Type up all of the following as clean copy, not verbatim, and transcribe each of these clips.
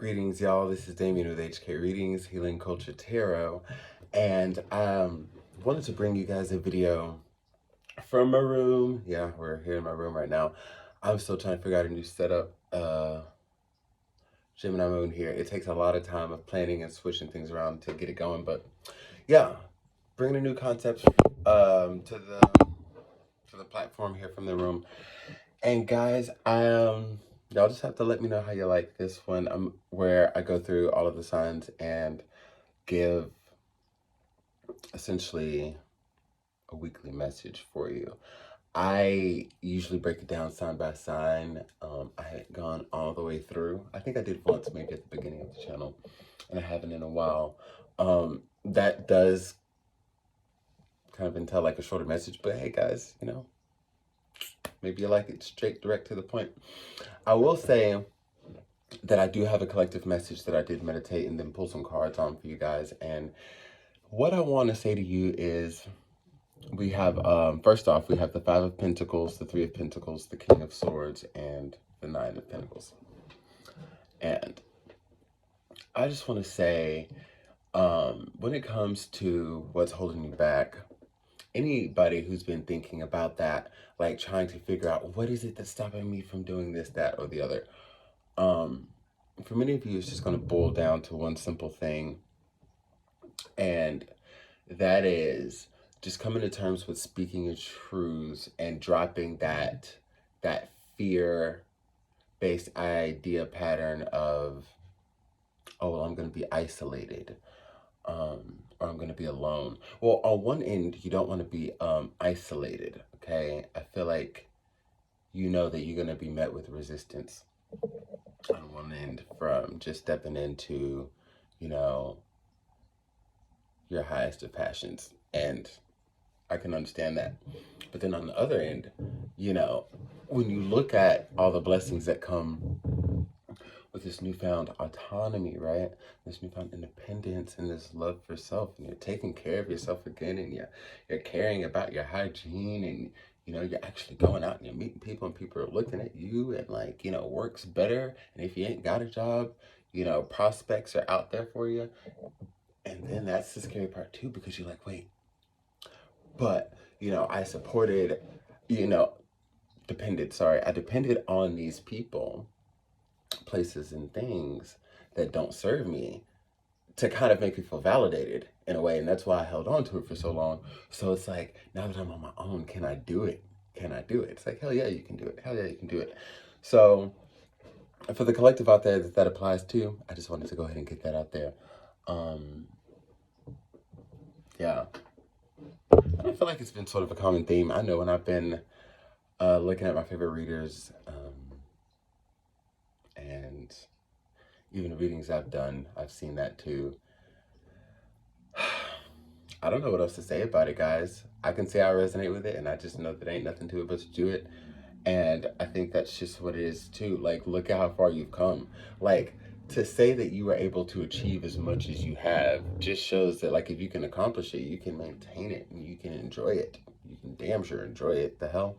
Greetings, y'all. This is Damien with HK Readings, Healing Culture Tarot, and wanted to bring you guys a video from my room. Yeah, we're here in my room right now. I'm still trying to figure out a new setup. Gemini moon here. It takes a lot of time of planning and switching things around to get it going, but yeah, bringing a new concept to the platform here from the room. And guys, y'all just have to let me know how you like this one. Where I go through all of the signs and give essentially a weekly message for you. I usually break it down sign by sign. I hadn't gone all the way through. I think I did once, maybe at the beginning of the channel, and I haven't in a while. That does kind of entail like a shorter message, but hey guys, you know, maybe you like it straight, direct to the point. I will say that I do have a collective message that I did meditate and then pull some cards on for you guys. And what I want to say to you is we have, first off, we have the Five of Pentacles, the Three of Pentacles, the King of Swords, and the Nine of Pentacles. And I just want to say, when it comes to what's holding you back, anybody who's been thinking about that, like trying to figure out what is it that's stopping me from doing this, that, or the other, for many of you, it's just going to boil down to one simple thing, and that is just coming to terms with speaking your truths and dropping that fear-based idea pattern of, oh, well, I'm going to be isolated, or I'm going to be alone. Well, on one end, you don't want to be isolated, okay? I feel like you know that you're going to be met with resistance on one end from just stepping into, you know, your highest of passions. And I can understand that. But then on the other end, you know, when you look at all the blessings that come with this newfound autonomy, right? This newfound independence and this love for self, and you're taking care of yourself again, and you're caring about your hygiene, and you know, you're actually going out and you're meeting people, and people are looking at you, and like, you know, work's better. And if you ain't got a job, you know, prospects are out there for you. And then that's the scary part too, because you're like, wait, but you know, I supported, you know, I depended on these people, places, and things that don't serve me to kind of make me feel validated in a way. And that's why I held on to it for so long. So it's like, now that I'm on my own, can I do it? Can I do it? It's like, hell yeah, you can do it. Hell yeah, you can do it. So for the collective out there that applies to, I just wanted to go ahead and get that out there. Yeah. I feel like it's been sort of a common theme. I know when I've been looking at my favorite readers, and even the readings I've done, I've seen that too. I don't know what else to say about it, guys. I can say I resonate with it, and I just know that ain't nothing to it but to do it. And I think that's just what it is too. Like, look at how far you've come. Like, to say that you were able to achieve as much as you have just shows that, like, if you can accomplish it, you can maintain it, and you can enjoy it. You can damn sure enjoy it. The hell?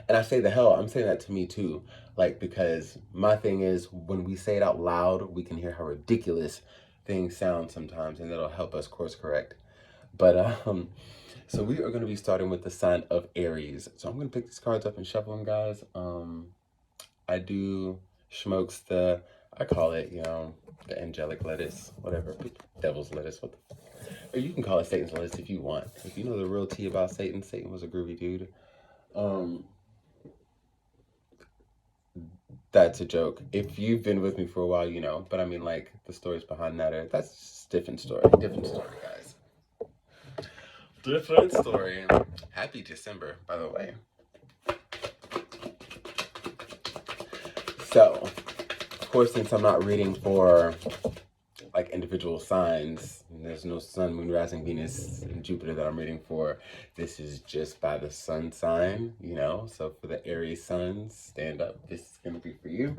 And I say the hell, I'm saying that to me too. Like, because my thing is, when we say it out loud, we can hear how ridiculous things sound sometimes, and that'll help us course correct. But so we are going to be starting with the sign of Aries. So I'm going to pick these cards up and shuffle them, guys. I do smokes I call it, you know, the angelic lettuce, whatever, devil's lettuce, or you can call it Satan's lettuce if you want. If you know the real tea about Satan, Satan was a groovy dude. That's a joke. If you've been with me for a while, you know, but I mean, like, the stories behind that that's just a different story, guys. Different story. Happy December, by the way. So, of course, since I'm not reading for like individual signs, there's no sun, moon, rising, Venus, and Jupiter that I'm reading for. This is just by the sun sign, you know. So for the Aries suns, stand up. This is going to be for you.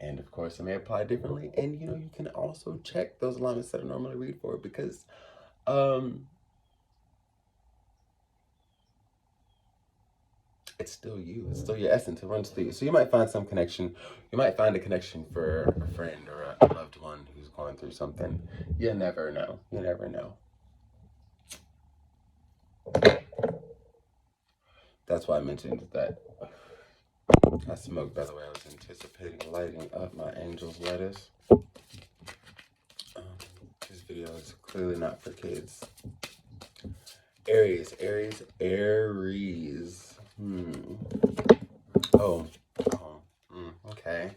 And of course, it may apply differently. And, you know, you can also check those alignments that I normally read for, because it's still you. It's still your essence. It runs through you. So you might find some connection. You might find a connection for a friend or a loved one who's going through something. You never know. You never know. That's why I mentioned that. I smoked, by the way. I was anticipating lighting up my angel's lettuce. This video is clearly not for kids. Aries, Aries, Aries. Okay.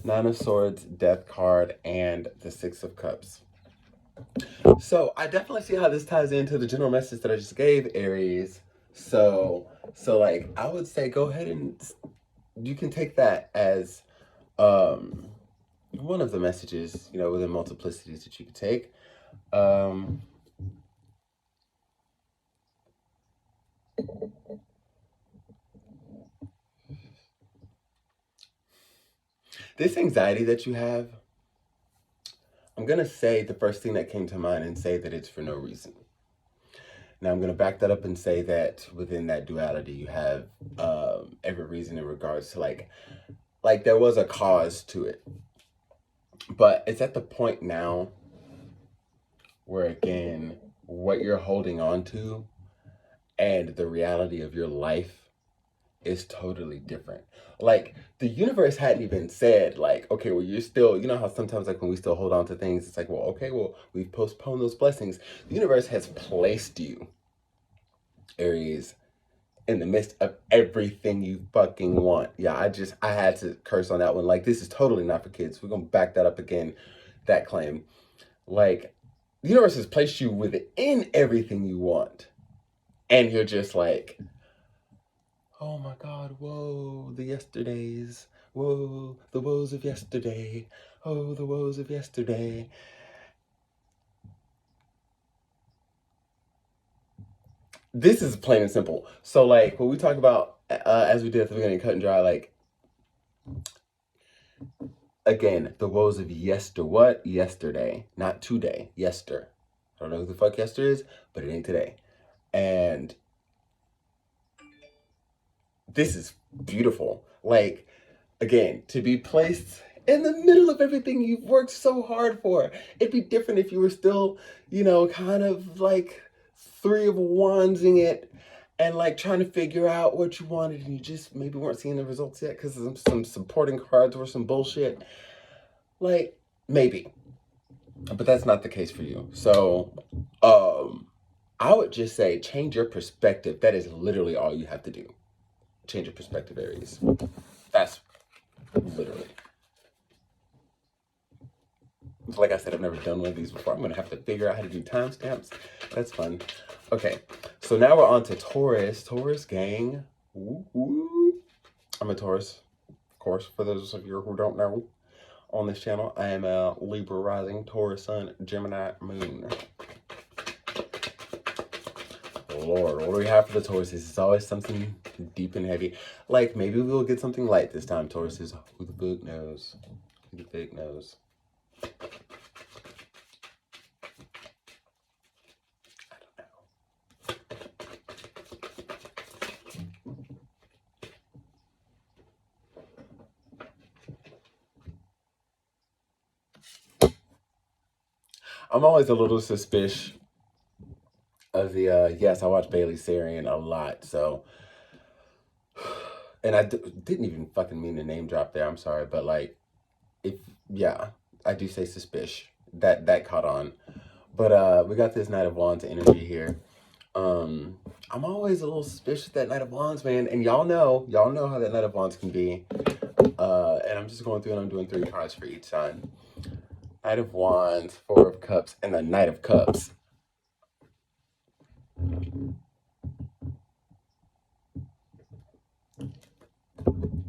Nine of Swords, Death card, and the Six of Cups. So I definitely see how this ties into the general message that I just gave, Aries. So like I would say go ahead and you can take that as one of the messages, you know, within multiplicities that you could take. This anxiety that you have, I'm going to say the first thing that came to mind and say that it's for no reason. Now I'm going to back that up and say that within that duality, you have every reason in regards to like there was a cause to it. But it's at the point now where, again, what you're holding on to and the reality of your life is totally different. Like, the universe hadn't even said, like, okay, well, you're still, you know how sometimes, like, when we still hold on to things, it's like, well, okay, well, we've postponed those blessings. The universe has placed you, Aries, in the midst of everything you fucking want. Yeah, I had to curse on that one. Like, this is totally not for kids. We're going to back that up again, that claim. Like, the universe has placed you within everything you want. And you're just like, oh my God, whoa, the yesterdays. Whoa, the woes of yesterday. Oh, the woes of yesterday. This is plain and simple. So, like, when we talk about, as we did at the beginning, cut and dry, like, again, the woes of yesterday, not today, yester. I don't know who the fuck yester is, but it ain't today. And this is beautiful. Like, again, to be placed in the middle of everything you've worked so hard for. It'd be different if you were still, you know, kind of like Three of Wandsing it and like trying to figure out what you wanted and you just maybe weren't seeing the results yet because some supporting cards or some bullshit. Like, maybe. But that's not the case for you. So, I would just say change your perspective. That is literally all you have to do. Change your perspective, Aries. That's literally. Like I said, I've never done one of these before. I'm going to have to figure out how to do timestamps. That's fun. Okay, so now we're on to Taurus. Taurus gang. Ooh. I'm a Taurus, of course, for those of you who don't know. On this channel, I am a Libra rising, Taurus sun, Gemini moon. Lord, what do we have for the Tauruses? It's always something deep and heavy. Like, maybe we'll get something light this time, Tauruses. Who the fuck knows? Who the fuck knows? I'm always a little suspicious of the, yes, I watch Bailey Sarian a lot, so, and I didn't even fucking mean to name drop there, I'm sorry, but like, yeah, I do say suspicious, that caught on, but we got this Knight of Wands energy here. I'm always a little suspicious of that Knight of Wands, man, and y'all know how that Knight of Wands can be, and I'm just going through and I'm doing 3 cards for each sign. Knight of Wands, Four of Cups, and the Knight of Cups.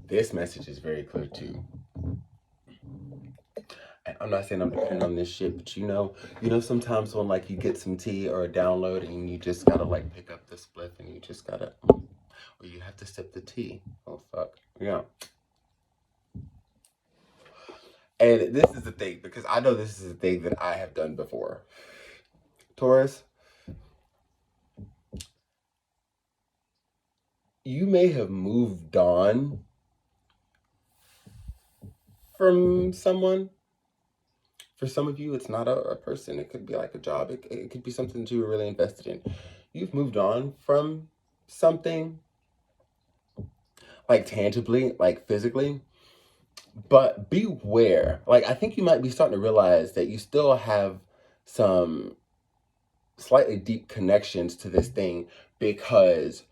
This message is very clear too. And I'm not saying I'm depending on this shit, but you know sometimes when like you get some tea or a download and you just gotta like pick up the spliff and you just gotta, or you have to sip the tea. Oh fuck, yeah. And this is the thing, because I know this is a thing that I have done before. Taurus, you may have moved on from someone. For some of you, it's not a person. It could be like a job. It could be something that you were really invested in. You've moved on from something, like tangibly, like physically. But beware. Like, I think you might be starting to realize that you still have some slightly deep connections to this thing, because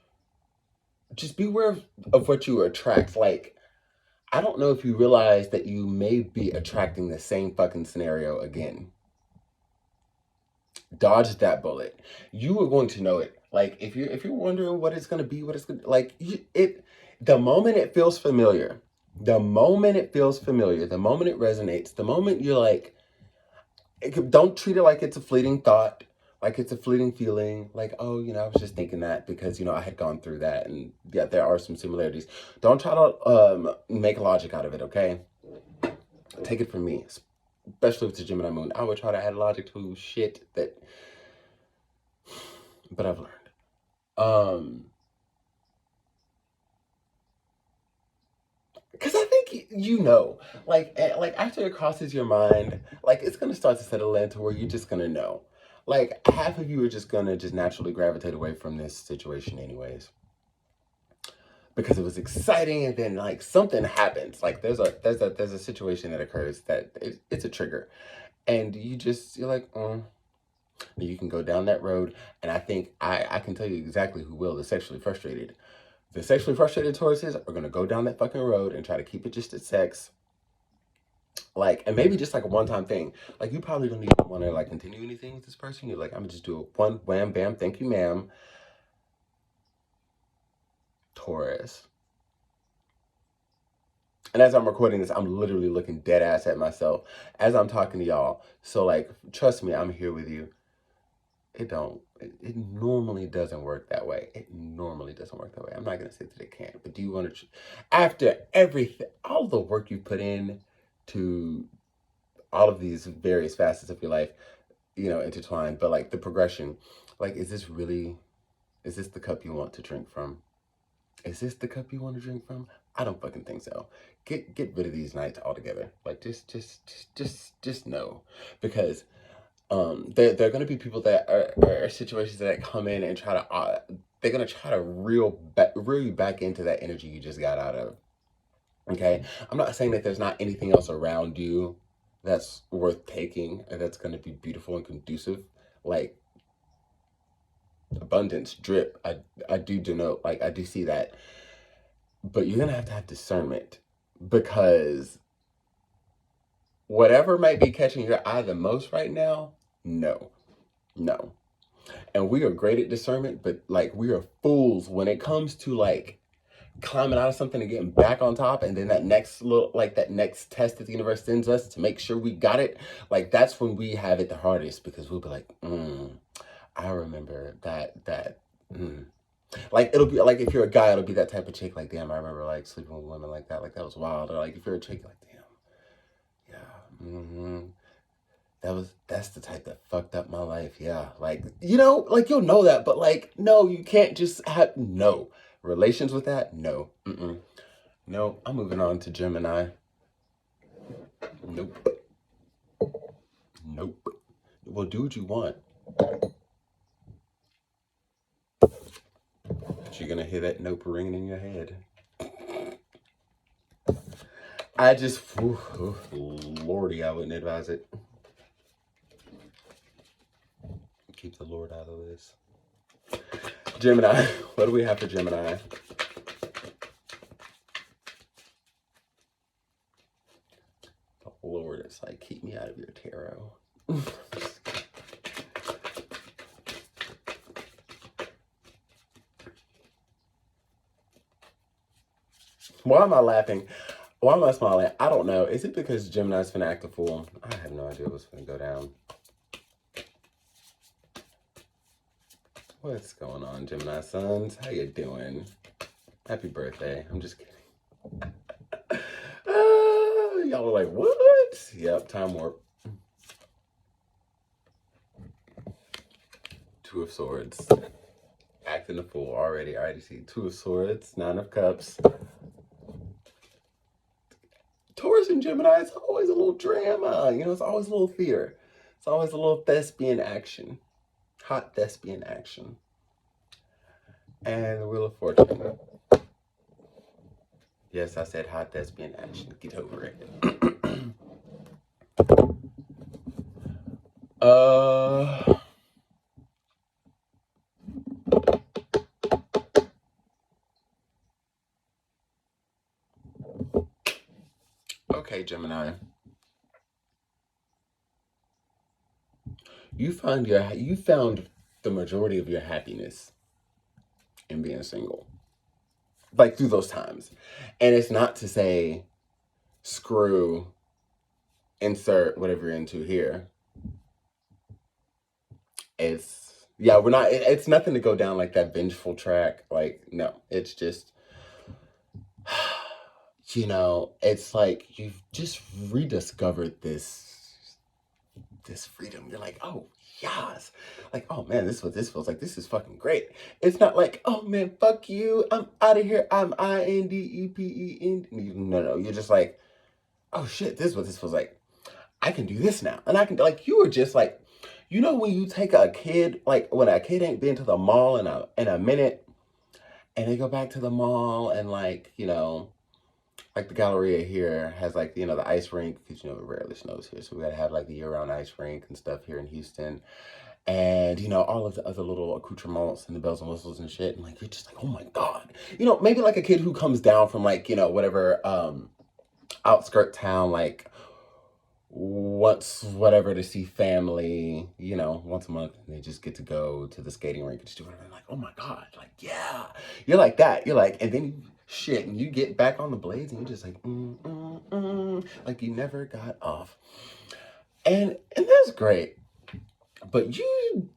just beware of what you attract. Like, I don't know if you realize that you may be attracting the same fucking scenario again. Dodge that bullet. You are going to know it. Like, if you're wondering what it's gonna be, what it's gonna like, the moment it feels familiar, the moment it feels familiar, the moment it resonates, the moment you're like, don't treat it like it's a fleeting thought, like it's a fleeting feeling, like, oh, I was just thinking that because I had gone through that, and yeah, there are some similarities. Don't try to make logic out of it, okay? Take it from me, especially with the Gemini moon. I would try to add logic to shit that, but I've learned. Because I think like after it crosses your mind, like it's gonna start to settle into where you're just gonna know. Like half of you are just gonna just naturally gravitate away from this situation anyways, because it was exciting, and then like something happens. Like there's a situation that occurs that it's a trigger, and you're like, you can go down that road. And I think I can tell you exactly who will. The sexually frustrated. The sexually frustrated Tauruses are gonna go down that fucking road and try to keep it just at sex. Like, and maybe just like a one-time thing. Like, you probably don't even want to like continue anything with this person. You're like, I'm gonna just do a one wham bam, thank you, ma'am. Taurus. And as I'm recording this, I'm literally looking dead ass at myself as I'm talking to y'all. So like, trust me, I'm here with you. It normally doesn't work that way. It normally doesn't work that way. I'm not gonna say that it can't, but do you want to, after everything, all the work you put in to all of these various facets of your life, intertwined, but like the progression, like, is this the cup you want to drink from? Is this the cup you want to drink from? I don't fucking think so. Get rid of these nights altogether. Like, just know, because there are going to be people that are situations that come in and try to they're going to try to reel you back into that energy you just got out of. Okay, I'm not saying that there's not anything else around you that's worth taking and that's going to be beautiful and conducive, like abundance, drip. I do denote, like, I do see that, but you're going to have discernment, because whatever might be catching your eye the most right now, no. And we are great at discernment, but like, we are fools when it comes to like climbing out of something and getting back on top, and then that next test that the universe sends us to make sure we got it. Like, that's when we have it the hardest, because we'll be like, I remember that. Like, it'll be like, if you're a guy, it'll be that type of chick, like, damn, I remember like sleeping with women like that was wild. Or like, if you're a chick, like, damn, yeah, that's the type that fucked up my life. Yeah, like, like, you'll know that, but like, no, you can't just have no relations with that. No. No, I'm moving on to Gemini. Nope. Well, do what you want, but you're gonna hear that nope ringing in your head. Lordy, I wouldn't advise it. Keep the Lord out of this. Gemini, what do we have for Gemini? The Lord, it's like, keep me out of your tarot. Why am I laughing? Why am I smiling? I don't know. Is it because Gemini's finna act a fool? I have no idea what's finna go down. What's going on, Gemini sons? How you doing? Happy birthday. I'm just kidding. Y'all are like, what? Yep, time warp. Two of Swords. acting a fool already. I already see Two of Swords, Nine of Cups. Taurus and Gemini, it's always a little drama. You know, it's always a little theater. It's always a little thespian action. Hot thespian action. And the Wheel of Fortune. Yes, I said hot thespian action. Get over it. Okay, Gemini. You found the majority of your happiness in being single. Like through those times. And it's not to say screw insert whatever you're into here. It's nothing to go down like that vengeful track. Like, no, it's just, you know, it's like you've just rediscovered this freedom. You're like, oh yes, like, oh man, this is what this feels like. This is fucking great. It's not like, oh man, fuck you, I'm out of here, I'm INDEPEN. No, you're just like, oh shit, this is what this feels like. I can do this now. And I can, like, you were just like, you know, when you take a kid, like when a kid ain't been to the mall in a minute, and they go back to the mall, and like, you know, like the Galleria here has like, you know, the ice rink, because, you know, it rarely snows here. So we got to have like the year-round ice rink and stuff here in Houston. And, you know, all of the other little accoutrements and the bells and whistles and shit. And like, you're just like, oh my God. You know, maybe like a kid who comes down from like, you know, whatever outskirt town, like once, whatever, to see family, you know, once a month, and they just get to go to the skating rink and just do whatever. Like, oh my God, like, yeah. You're like that. You're like, and then you shit, and you get back on the blades, and you're just like, like you never got off. And that's great. But you,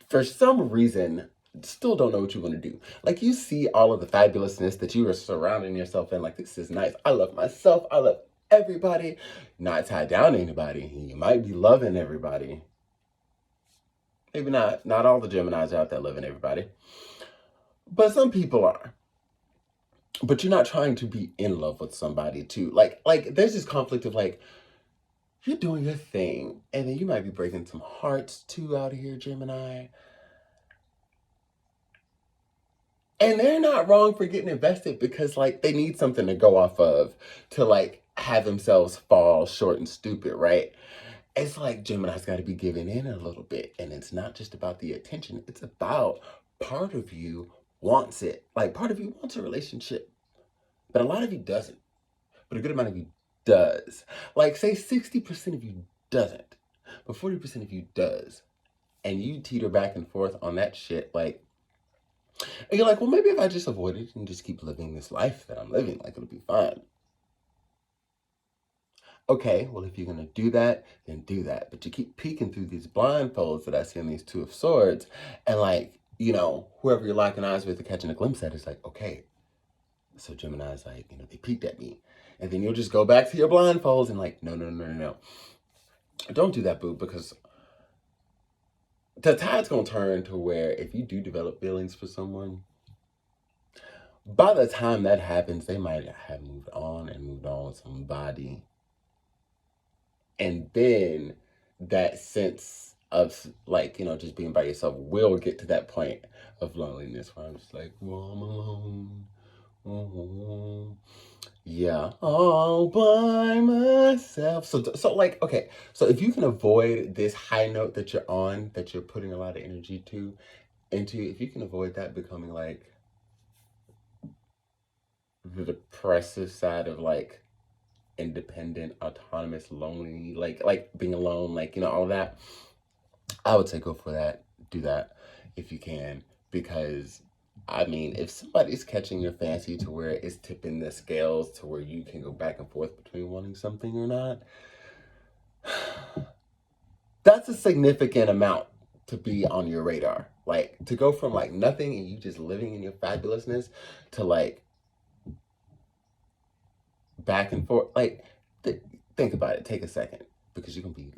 for some reason, still don't know what you want to do. Like, you see all of the fabulousness that you are surrounding yourself in. Like, this is nice. I love myself. I love everybody. Not tied down to anybody. You might be loving everybody. Maybe not. Not all the Geminis out there loving everybody. But some people are. But you're not trying to be in love with somebody too. Like there's this conflict of like, you're doing your thing, and then you might be breaking some hearts too out here, Gemini. And they're not wrong for getting invested, because like they need something to go off of to like have themselves fall short and stupid, right? It's like Gemini's got to be giving in a little bit. And it's not just about the attention. It's about part of you wants it. Like part of you wants a relationship, but a lot of you doesn't. But a good amount of you does. Like say 60% of you doesn't, but 40% of you does. And you teeter back and forth on that shit. Like, and you're like, well, maybe if I just avoid it and just keep living this life that I'm living, like it'll be fine. Okay, well, if you're going to do that, then do that. But you keep peeking through these blindfolds that I see in these Two of Swords, and like, you know, whoever you're locking eyes with or catching a glimpse at is like, okay. So Gemini's like, you know, they peeked at me. And then you'll just go back to your blindfolds and like, no. Don't do that, boo, because the tide's going to turn to where if you do develop feelings for someone, by the time that happens, they might have moved on with somebody. And then that sense of like, you know, just being by yourself will get to that point of loneliness where I'm just like, well, I'm alone. Mm-hmm. Yeah, all by myself. So like, okay, so if you can avoid this high note that you're on, that you're putting a lot of energy into, if you can avoid that becoming like the depressive side of like independent, autonomous, lonely, like being alone, like, you know, all that, I would say go for that. Do that if you can, because I mean, if somebody's catching your fancy to where it's tipping the scales to where you can go back and forth between wanting something or not, that's a significant amount to be on your radar. Like to go from like nothing and you just living in your fabulousness to like back and forth. Like think about it. Take a second, because you're gonna be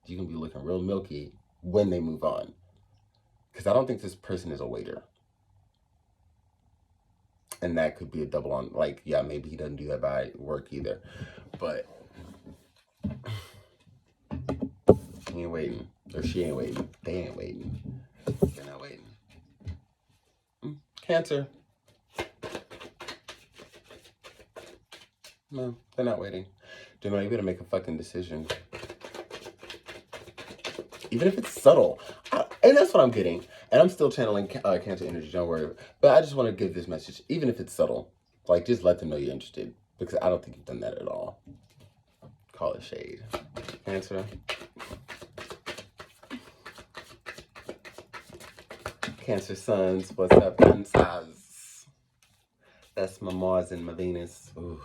looking real milky when they move on. Because I don't think this person is a waiter. And that could be a double on, like, yeah, maybe he doesn't do that by work either. But he ain't waiting. Or she ain't waiting. They ain't waiting. They're not waiting. Cancer. No, they're not waiting. You know, you better make a fucking decision. Even if it's subtle. And that's what I'm getting. And I'm still channeling Cancer energy, don't worry. But I just want to give this message. Even if it's subtle, like, just let them know you're interested. Because I don't think you've done that at all. Call it shade. Cancer. Cancer suns, what's up, Cancers? That's my Mars and my Venus. Ooh,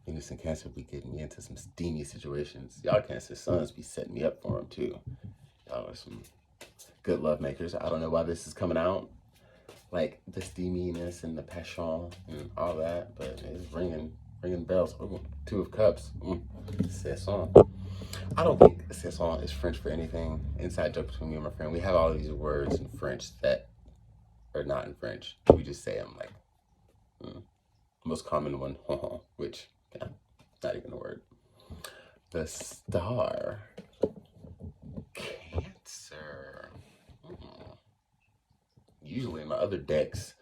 Venus and Cancer be getting me into some steamy situations. Y'all Cancer suns be setting me up for them too. Y'all are some good love makers. I don't know why this is coming out, like the steaminess and the passion and all that, but it's ringing bells. Ooh, Two of Cups. Saison. I don't think saison is French for anything. Inside joke between me and my friend. We have all of these words in French that are not in French. We just say them, like most common one, which, yeah, not even a word. The star. Cancer. Usually in my other decks,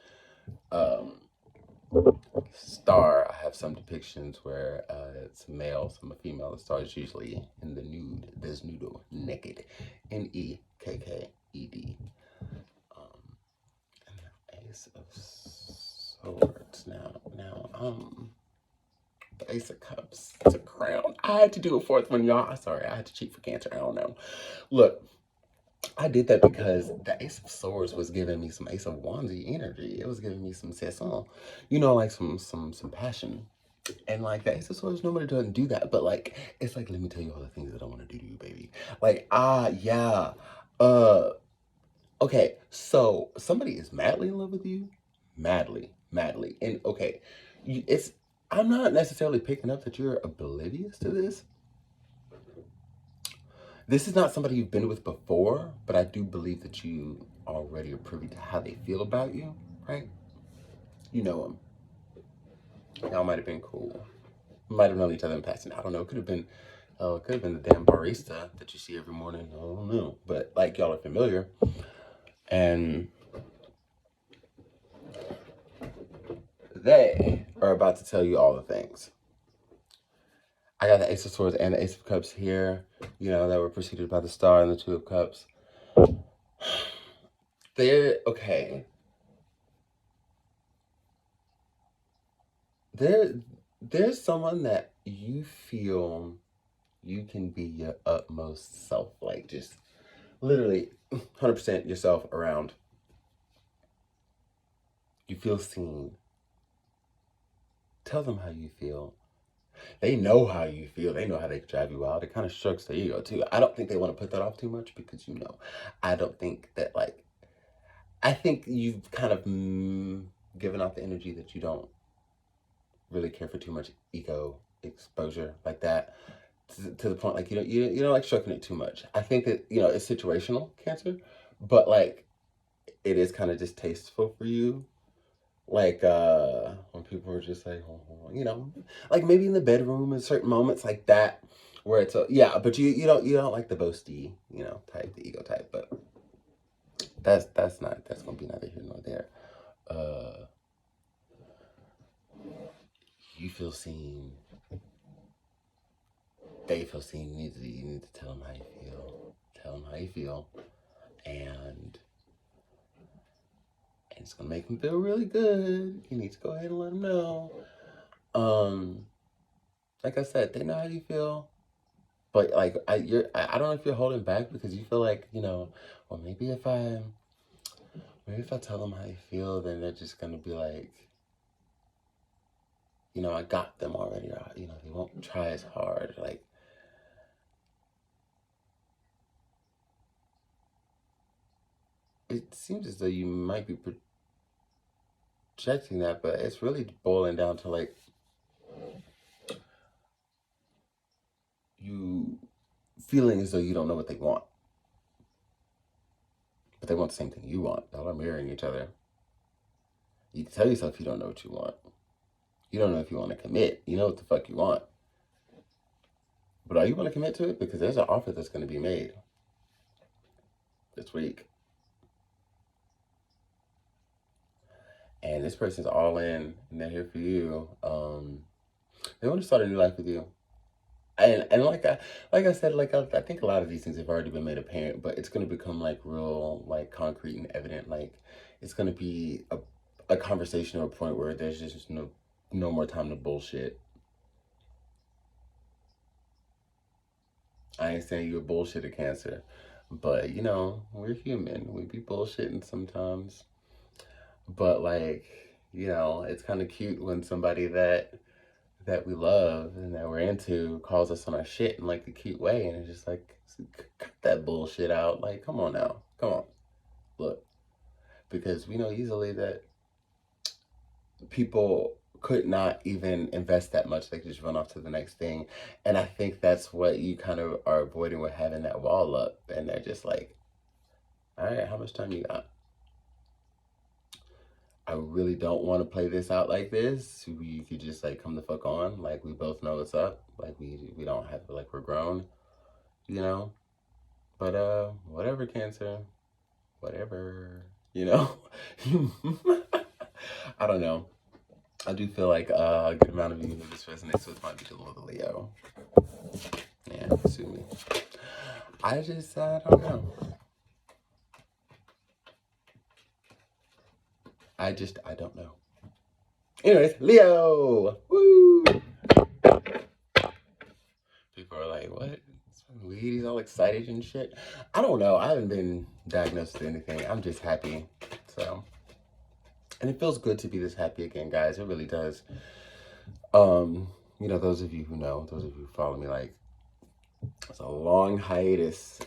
star, I have some depictions where it's male, some female. The star is usually in the nude. There's nudo, naked. Nekked. And the Ace of Swords. Now, the Ace of Cups. It's a crown. I had to do a fourth one, y'all. Sorry, I had to cheat for Cancer. I don't know. Look, I did that because the Ace of Swords was giving me some Ace of Wands energy. It was giving me some saison, you know, like some passion. And like the Ace of Swords normally doesn't do that, but like it's like, let me tell you all the things that I want to do to you, baby. Like, yeah. Okay, so somebody is madly in love with you, madly, and okay, I'm not necessarily picking up that you're oblivious to this. This is not somebody you've been with before, but I do believe that you already are privy to how they feel about you, right? You know them. Y'all might have been cool. Might have known each other in passing. I don't know. It could have been the damn barista that you see every morning. I don't know. But like, y'all are familiar. And they are about to tell you all the things. I got the Ace of Swords and the Ace of Cups here, you know, that were preceded by the Star and the Two of Cups. They're, okay. There's someone that you feel you can be your utmost self, like just literally 100% yourself around. You feel seen. Tell them how you feel. They know how you feel. They know how they can drive you out. It kind of strokes their ego too. I don't think they want to put that off too much because, you know, I don't think that, like, I think you've kind of given off the energy that you don't really care for too much ego exposure like that, to the point, like, you don't like stroking it too much. I think that, you know, it's situational, Cancer, but like it is kind of distasteful for you. Like when people are just like, you know, like maybe in the bedroom in certain moments like that, where it's yeah, but you don't like the boasty, you know, type, the ego type, but that's gonna be neither here nor there. You feel seen. They feel seen. You need to tell them how you feel. Tell them how you feel, and it's gonna make them feel really good. You need to go ahead and let them know. Like I said, they know how you feel, but like I don't know if you're holding back because you feel like, you know, well, maybe if I tell them how you feel, then they're just gonna be like, you know, I got them already, or, you know, they won't try as hard. Like, it seems as though you might be projecting that, but it's really boiling down to like you feeling as though you don't know what they want, but they want the same thing you want. Y'all are mirroring each other. You tell yourself you don't know what you want. You don't know if you want to commit. You know what the fuck you want. But are you going to commit to it? Because there's an offer that's going to be made this week. And this person's all in, and they're here for you. They want to start a new life with you. And like I said, I think a lot of these things have already been made apparent, but it's going to become like real, like concrete and evident. Like it's going to be a conversation or a point where there's just no more time to bullshit. I ain't saying you're a bullshitter, Cancer, but you know, we're human. We be bullshitting sometimes. But like, you know, it's kind of cute when somebody that we love and that we're into calls us on our shit in like a cute way, and it's just like, cut that bullshit out. Like, come on now, come on, look, because we know easily that people could not even invest that much. They could just run off to the next thing. And I think that's what you kind of are avoiding with having that wall up. And they're just like, all right, how much time you got? I really don't want to play this out like this. You could just like come the fuck on. Like we both know what's up. Like we don't have to, like we're grown, you know? But whatever, Cancer. Whatever. You know? I don't know. I do feel like a good amount of you who this resonates with might be dealing with a Leo. Yeah, sue me. I just don't know. I don't know. Anyways, Leo! Woo! People are like, what? Weed, he's all excited and shit. I don't know. I haven't been diagnosed with anything. I'm just happy. So, and it feels good to be this happy again, guys. It really does. You know, those of you who know, those of you who follow me, like, it's a long hiatus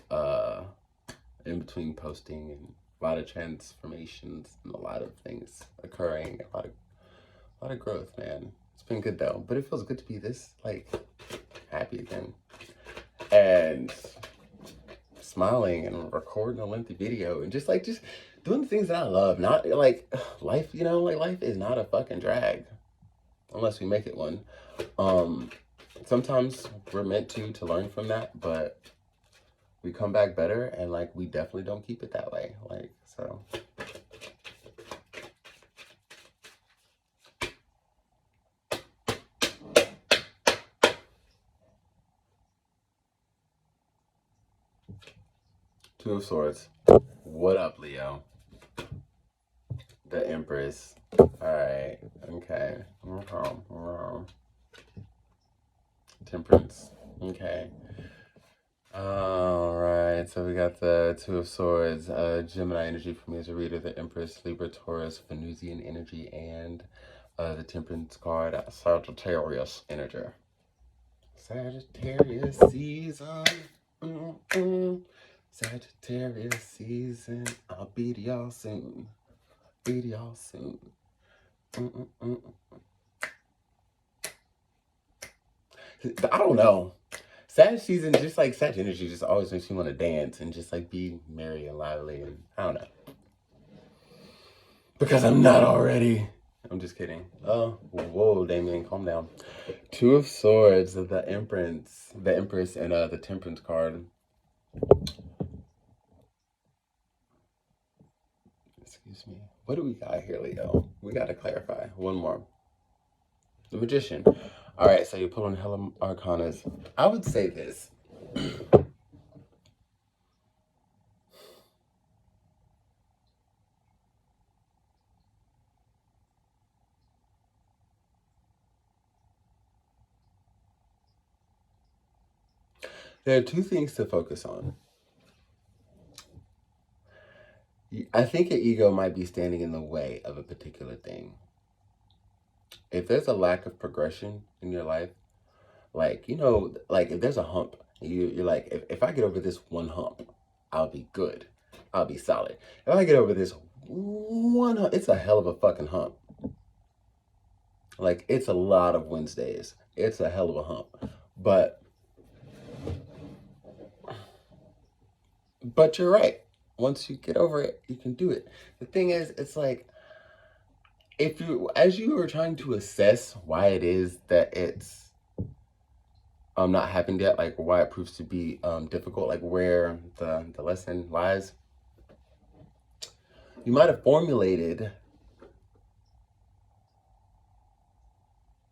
in between posting, and a lot of transformations and a lot of things occurring, a lot of growth, man. It's been good though, but it feels good to be this like happy again and smiling and recording a lengthy video and just doing the things that I love. Not like life, you know, like life is not a fucking drag unless we make it one. Sometimes we're meant to learn from that, but we come back better, and like we definitely don't keep it that way. Like, so Two of Swords. What up, Leo? The Empress. Alright, okay. Temperance. Okay. Alright, so we got the Two of Swords, Gemini energy for me as a reader, the Empress, Libra, Taurus, Venusian energy, and the Temperance card, Sagittarius energy. Sagittarius season. Sagittarius season. I'll be to y'all soon. Be to y'all soon. I don't know. Sag season, just like Sag energy, just always makes me want to dance and just like be merry and lively, and I don't know. Because I'm not already. I'm just kidding. Oh, whoa, Damien, calm down. Two of Swords, the Empress, and the Temperance card. Excuse me. What do we got here, Leo? We got to clarify. One more. The Magician. All right, so you're pulling hella arcanas. I would say this. There are two things to focus on. I think your ego might be standing in the way of a particular thing. If there's a lack of progression in your life, like, you know, like if there's a hump, you're like, if I get over this one hump, I'll be good. I'll be solid. If I get over this one hump, it's a hell of a fucking hump. Like, it's a lot of Wednesdays. It's a hell of a hump. But you're right. Once you get over it, you can do it. The thing is, it's like, if you, as you are trying to assess why it is that it's not happened yet, like why it proves to be difficult, like where the lesson lies, you might have formulated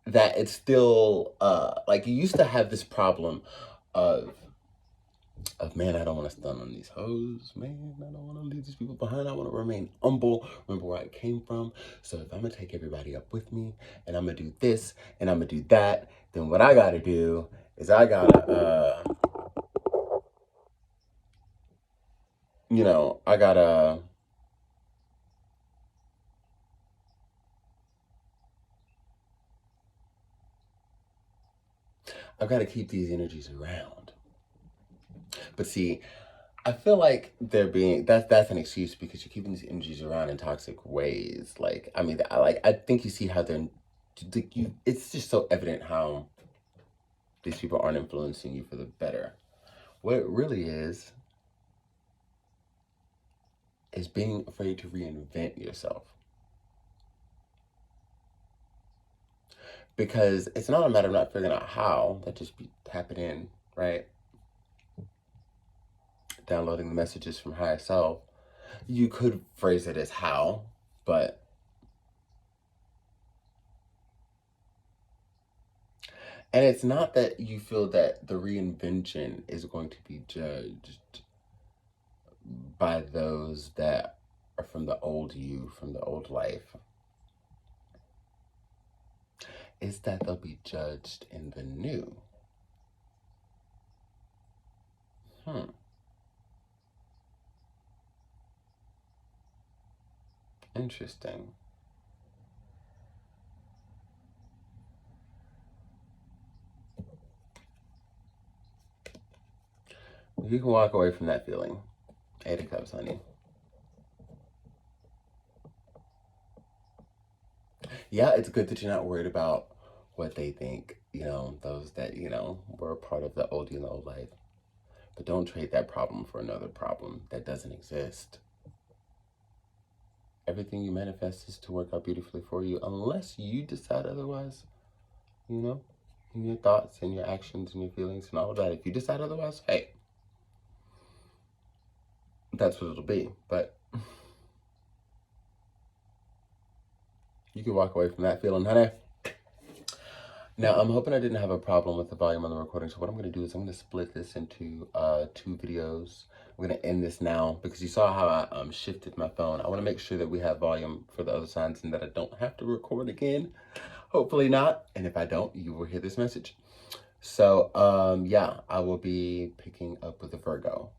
that it's still like you used to have this problem of man, I don't want to stun on these hoes, man. I don't want to leave these people behind. I want to remain humble, remember where I came from. So if I'm gonna take everybody up with me and I'm gonna do this and I'm gonna do that, then what I gotta do is I gotta you know, I've gotta keep these energies around. But see, I feel like they're being that's an excuse because you're keeping these energies around in toxic ways. Like, I mean, I think you see how they're it's just so evident how these people aren't influencing you for the better. What it really is being afraid to reinvent yourself. Because it's not a matter of not figuring out how, that just be tapping in, right? Downloading the messages from higher self. You could phrase it as how, but and it's not that you feel that the reinvention is going to be judged by those that are from the old you, from the old life. It's that they'll be judged in the new. Interesting. You can walk away from that feeling. 8 of Cups, honey. Yeah, it's good that you're not worried about what they think, you know, those that, you know, were a part of the old you and the old life. But don't trade that problem for another problem that doesn't exist. Everything you manifest is to work out beautifully for you unless you decide otherwise, you know, in your thoughts and your actions and your feelings and all of that. If you decide otherwise, hey, that's what it'll be. But you can walk away from that feeling, honey. Now, I'm hoping I didn't have a problem with the volume on the recording. So what I'm going to do is I'm going to split this into 2 videos. I'm going to end this now because you saw how I shifted my phone. I want to make sure that we have volume for the other signs and that I don't have to record again. Hopefully not. And if I don't, you will hear this message. So, yeah, I will be picking up with a Virgo.